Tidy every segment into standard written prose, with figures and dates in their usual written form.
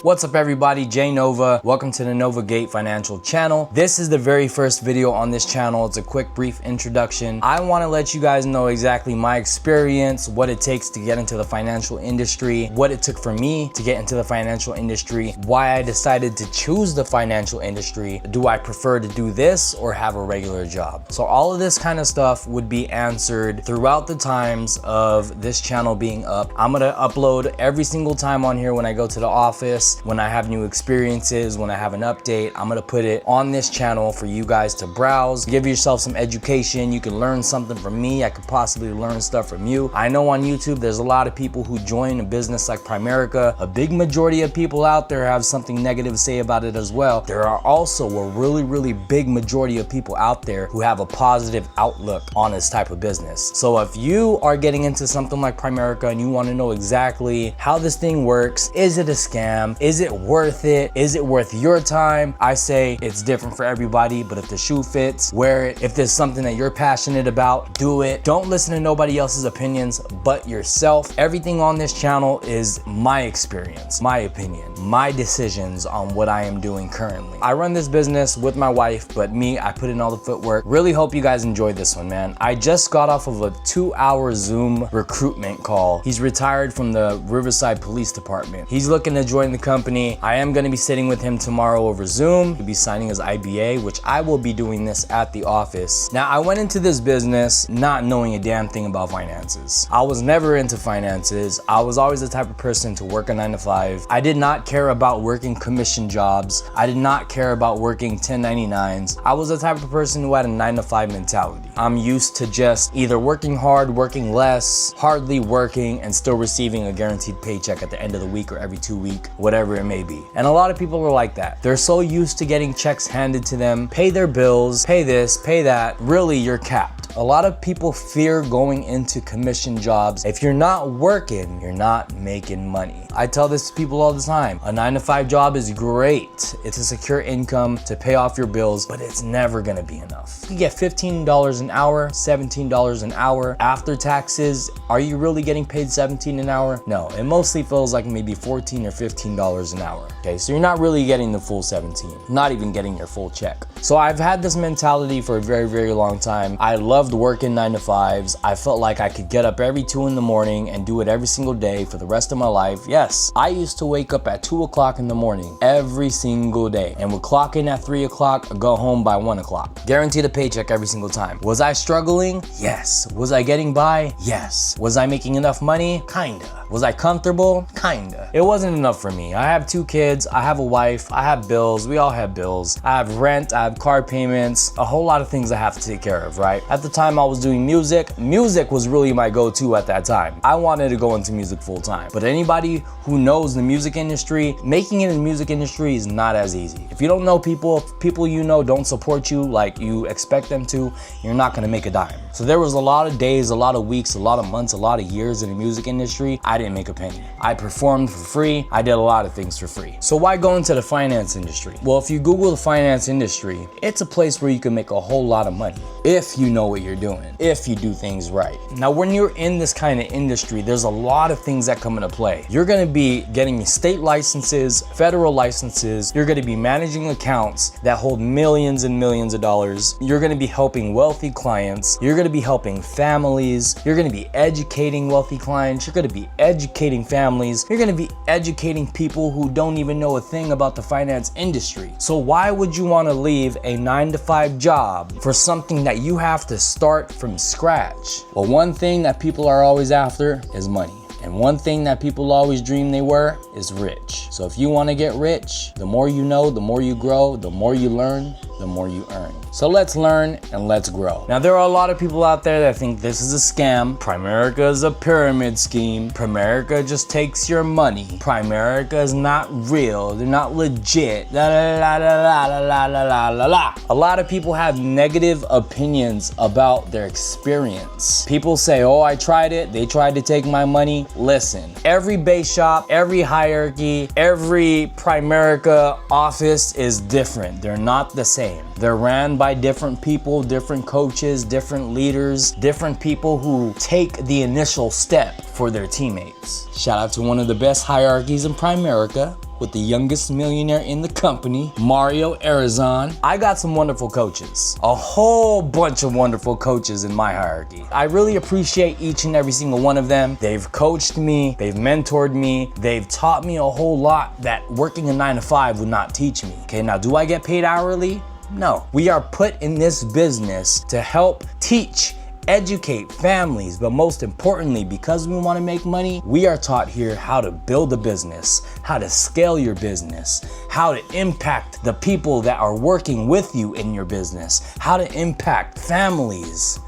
What's up everybody, Jay Nova. Welcome to the Nova Gate Financial channel. This is the very first video on this channel. It's a quick brief introduction. I want to let you guys know exactly my experience, what it takes to get into the financial industry, what it took for me to get into the financial industry, why I decided to choose the financial industry. Do I prefer to do this or have a regular job? So all of this kind of stuff would be answered throughout the times of this channel being up. I'm gonna upload every single time on here when I go to the office, when I have new experiences, when I have an update. I'm gonna put it on this channel for you guys to browse, give yourself some education. You can learn something from me. I could possibly learn stuff from you. I know on YouTube there's a lot of people who join a business like Primerica. A big majority of people out there have something negative to say about it as well. There are also a really big majority of people out there who have a positive outlook on this type of business. So if you are getting into something like Primerica and you want to know exactly how this thing works, is it a scam? Is it worth it? Is it worth your time? I say it's different for everybody, but if the shoe fits, wear it. If there's something that you're passionate about, do it. Don't listen to nobody else's opinions but yourself. Everything on this channel is my experience, my opinion, my decisions on what I am doing currently. I run this business with my wife, but me, I put in all the footwork. Really hope you guys enjoyed this one, man. I just got off of a 2-hour Zoom recruitment call. He's retired from the Riverside Police Department. He's looking to join the company. I am gonna be sitting with him tomorrow over Zoom. He'll be signing his IBA, which I will be doing this at the office. Now, I went into this business not knowing a damn thing about finances. I was never into finances. I was always the type of person to work a 9 to 5. I did not care about working commission jobs. I did not care about working 1099s. I was the type of person who had a 9 to 5 mentality. I'm used to just either working hard, working less, hardly working, and still receiving a guaranteed paycheck at the end of the week or every 2 weeks, whatever it may be. And a lot of people are like that. They're so used to getting checks handed to them, pay their bills, pay this, pay that. Really, you're capped. A lot of people fear going into commission jobs. If you're not working, you're not making money. I tell this to people all the time. A 9 to 5 job is great. It's a secure income to pay off your bills, but it's never gonna be enough. You get $15 an hour, $17 an hour. After taxes, are you really getting paid $17 an hour? No, it mostly feels like maybe $14 or $15 an hour. Okay, so you're not really getting the full 17, not even getting your full check. So I've had this mentality for a very long time. I loved working 9 to 5s. I felt like I could get up every 2 in the morning and do it every single day for the rest of my life. Yes, I used to wake up at 2 o'clock in the morning every single day and would clock in at 3 o'clock, go home by 1 o'clock. Guaranteed a paycheck every single time. Was I struggling? Yes. Was I getting by? Yes. Was I making enough money? Kinda. Was I comfortable? Kinda. It wasn't enough for me. I have 2 kids, I have a wife, I have bills, we all have bills. I have rent, I have car payments, a whole lot of things I have to take care of, right? At the time I was doing music. Music was really my go-to at that time. I wanted to go into music full time. But anybody who knows the music industry, making it in the music industry is not as easy. If you don't know people, if people you know don't support you like you expect them to, you're not gonna make a dime. So there was a lot of days, a lot of weeks, a lot of months, a lot of years in the music industry, I didn't make a penny. I performed for free. I did a lot of things for free. So why go into the finance industry? Well, if you Google the finance industry, it's a place where you can make a whole lot of money if you know what you're doing, if you do things right. Now, when you're in this kind of industry, there's a lot of things that come into play. You're gonna be getting state licenses, federal licenses. You're gonna be managing accounts that hold millions and millions of dollars. You're gonna be helping wealthy clients. You're gonna be helping families. You're gonna be educating wealthy clients. You're gonna be educating families. You're gonna be educating people who don't even know a thing about the finance industry. So why would you wanna leave a 9 to 5 job for something that you have to start from scratch? Well, one thing that people are always after is money. And one thing that people always dream they were is rich. So if you want to get rich, the more you know, the more you grow, the more you learn, the more you earn. So let's learn and let's grow. Now, there are a lot of people out there that think this is a scam. Primerica is a pyramid scheme. Primerica just takes your money. Primerica is not real. They're not legit. La la la la la la la la la la. A lot of people have negative opinions about their experience. People say, oh, I tried it. They tried to take my money. Listen, every base shop, every hierarchy, every Primerica office is different. They're not the same. They're ran by different people, different coaches, different leaders, different people who take the initial step for their teammates. Shout out to one of the best hierarchies in Primerica, with the youngest millionaire in the company, Mario Arizon. I got some wonderful coaches, a whole bunch of wonderful coaches in my hierarchy. I really appreciate each and every single one of them. They've coached me, they've mentored me, they've taught me a whole lot that working a 9-to-5 would not teach me. Okay, now do I get paid hourly? No. We are put in this business to help teach, educate families, but most importantly, because we want to make money, we are taught here how to build a business, how to scale your business, how to impact the people that are working with you in your business, how to impact families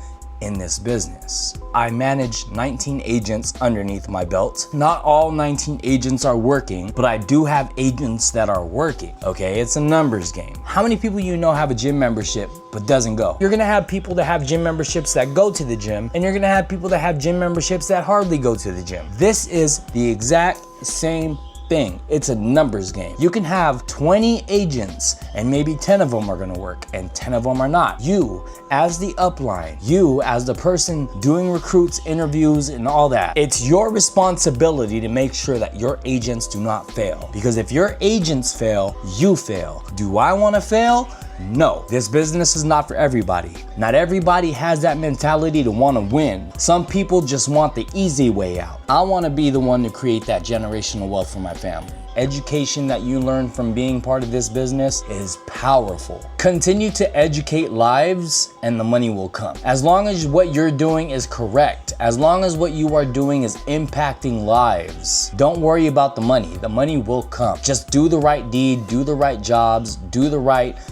in this business. I manage 19 agents underneath my belt. Not all 19 agents are working, but I do have agents that are working, okay? It's a numbers game. How many people you know have a gym membership but doesn't go? You're gonna have people that have gym memberships that go to the gym, and you're gonna have people that have gym memberships that hardly go to the gym. This is the exact same thing. It's a numbers game. You can have 20 agents and maybe 10 of them are gonna work and 10 of them are not. You as the upline, you as the person doing recruits, interviews, and all that, it's your responsibility to make sure that your agents do not fail. Because if your agents fail, you fail. Do I wanna fail? No, this business is not for everybody. Not everybody has that mentality to want to win. Some people just want the easy way out. I want to be the one to create that generational wealth for my family. Education that you learn from being part of this business is powerful. Continue to educate lives and the money will come. As long as what you're doing is correct, as long as what you are doing is impacting lives, don't worry about the money. The money will come. Just do the right deed, do the right jobs,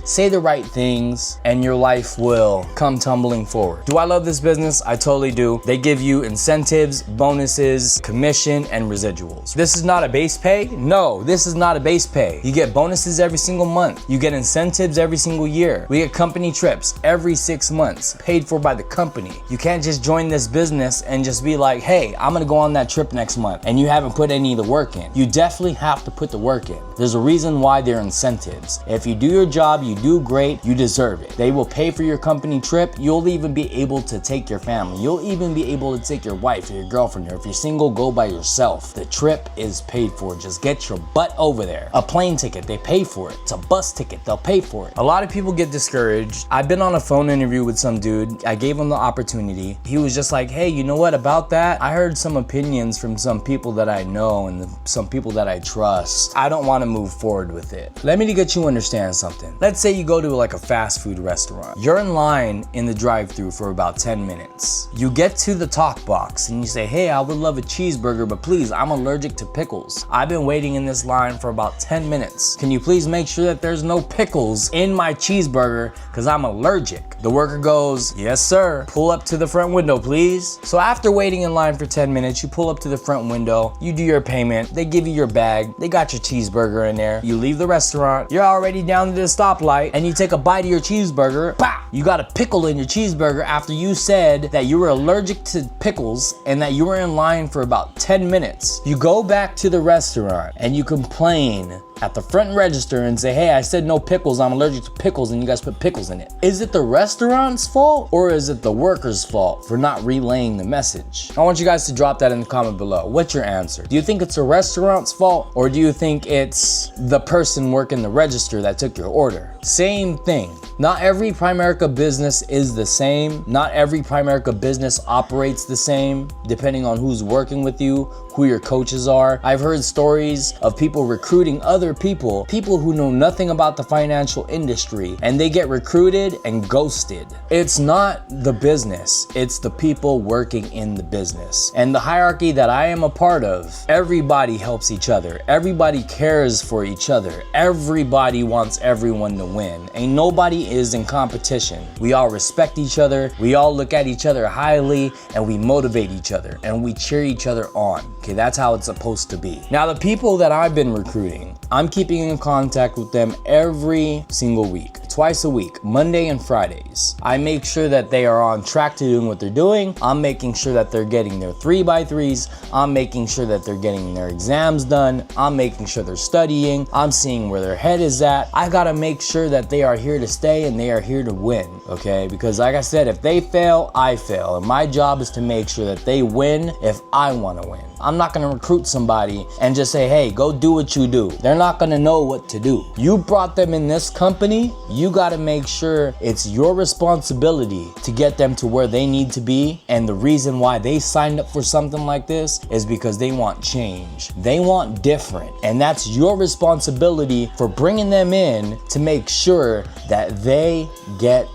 say the right things, and your life will come tumbling forward. Do I love this business? I totally do. They give you incentives, bonuses, commission, and residuals. This is not a base pay? No. This is not a base pay. You get bonuses every single month. You get incentives every single year. We get company trips every 6 months, paid for by the company. You can't just join this business and just be like, hey, I'm gonna go on that trip next month, and you haven't put any of the work in. You definitely have to put the work in. There's a reason why they're incentives. If you do your job, you do great, you deserve it. They will pay for your company trip. You'll even be able to take your family. You'll even be able to take your wife or your girlfriend, or if you're single, go by yourself. The trip is paid for. Just get your butt over there. A plane ticket, they pay for it. It's a bus ticket, they'll pay for it. A lot of people get discouraged. I've been on a phone interview with some dude. I gave him the opportunity. He was just like, hey, you know what about that? I heard some opinions from some people that I know and some people that I trust. I don't want to move forward with it. Let me get you understand something. Let's say you go to like a fast food restaurant. You're in line in the drive-thru for about 10 minutes. You get to the talk box and you say, hey, I would love a cheeseburger, but please, I'm allergic to pickles. I've been waiting in this line for about 10 minutes. Can you please make sure that there's no pickles in my cheeseburger because I'm allergic? The worker goes, yes, sir. Pull up to the front window, please. So after waiting in line for 10 minutes, you pull up to the front window, you do your payment, they give you your bag, they got your cheeseburger in there, you leave the restaurant, you're already down to the stoplight, and you take a bite of your cheeseburger, bah! You got a pickle in your cheeseburger after you said that you were allergic to pickles and that you were in line for about 10 minutes. You go back to the restaurant and you complain at the front register and say, hey, I said no pickles, I'm allergic to pickles, and you guys put pickles in it. Is it the restaurant's fault or is it the worker's fault for not relaying the message? I want you guys to drop that in the comment below. What's your answer? Do you think it's the restaurant's fault or do you think it's the person working the register that took your order? Same thing. Not every Primerica business is the same. Not every Primerica business operates the same, depending on who's working with you, who your coaches are. I've heard stories of people recruiting other people who know nothing about the financial industry, and they get recruited and ghosted. It's not the business, it's the people working in the business. And the hierarchy that I am a part of, everybody helps each other. Everybody cares for each other. Everybody wants everyone to win. Ain't nobody is in competition. We all respect each other. We all look at each other highly, and we motivate each other and we cheer each other on. Okay, that's how it's supposed to be. Now, the people that I've been recruiting, I'm keeping in contact with them every single week. twice a week, Monday and Fridays. I make sure that they are on track to doing what they're doing. I'm making sure that they're getting their 3x3s. I'm making sure that they're getting their exams done. I'm making sure they're studying. I'm seeing where their head is at. I gotta make sure that they are here to stay and they are here to win, okay? Because like I said, if they fail, I fail. And my job is to make sure that they win if I wanna win. I'm not gonna recruit somebody and just say, hey, go do what you do. They're not gonna know what to do. You brought them in this company, you gotta make sure it's your responsibility to get them to where they need to be. And the reason why they signed up for something like this is because they want change. They want different. And that's your responsibility for bringing them in to make sure that they get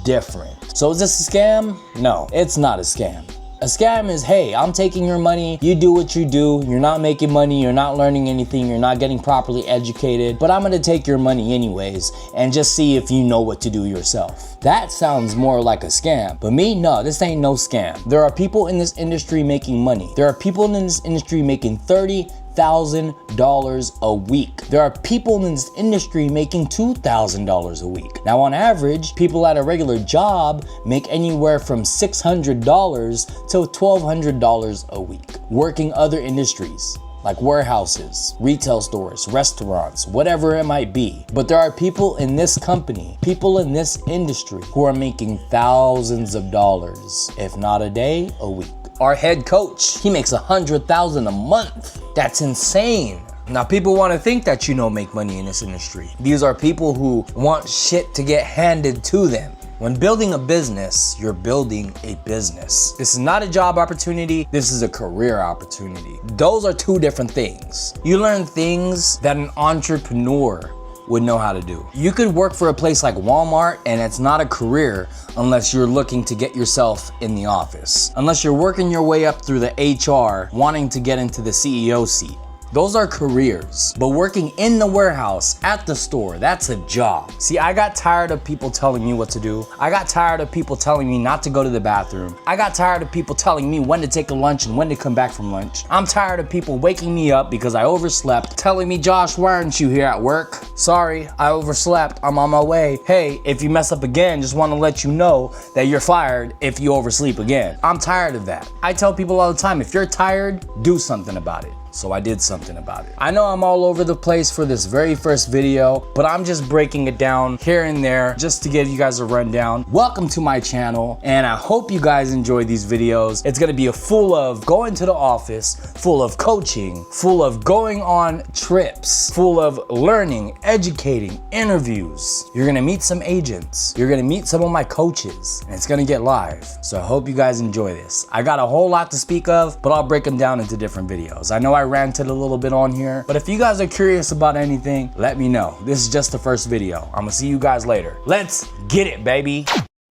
different. So is this a scam? No, it's not a scam. A scam is, hey, I'm taking your money, you do what you do, you're not making money, you're not learning anything, you're not getting properly educated, but I'm gonna take your money anyways and just see if you know what to do yourself. That sounds more like a scam. But me, no, this ain't no scam. There are people in this industry making money. There are people in this industry making $30,000 a week. There are people in this industry making $2,000 a week. Now on average, people at a regular job make anywhere from $600 to $1,200 a week, working other industries like warehouses, retail stores, restaurants, whatever it might be. But there are people in this company, people in this industry who are making thousands of dollars, if not a day, a week. Our head coach, he makes $100,000 a month. That's insane. Now people want to think that make money in this industry. These are people who want shit to get handed to them. When building a business, you're building a business. This is not a job opportunity, this is a career opportunity. Those are two different things. You learn things that an entrepreneur would know how to do. You could work for a place like Walmart and it's not a career unless you're looking to get yourself in the office. Unless you're working your way up through the HR, wanting to get into the CEO seat. Those are careers, but working in the warehouse, at the store, that's a job. See, I got tired of people telling me what to do. I got tired of people telling me not to go to the bathroom. I got tired of people telling me when to take a lunch and when to come back from lunch. I'm tired of people waking me up because I overslept, telling me, Josh, why aren't you here at work? Sorry, I overslept, I'm on my way. Hey, if you mess up again, just wanna let you know that you're fired if you oversleep again. I'm tired of that. I tell people all the time, if you're tired, do something about it. So I did something about it. I know I'm all over the place for this very first video, but I'm just breaking it down here and there just to give you guys a rundown. Welcome to my channel, and I hope you guys enjoy these videos. It's gonna be full of going to the office, full of coaching, full of going on trips, full of learning, educating, interviews. You're gonna meet some agents. You're gonna meet some of my coaches, and it's gonna get live. So I hope you guys enjoy this. I got a whole lot to speak of, but I'll break them down into different videos. I know I ranted a little bit on here, but if you guys are curious about anything, let me know. This is just the first video. I'm gonna see you guys later. Let's get it, baby.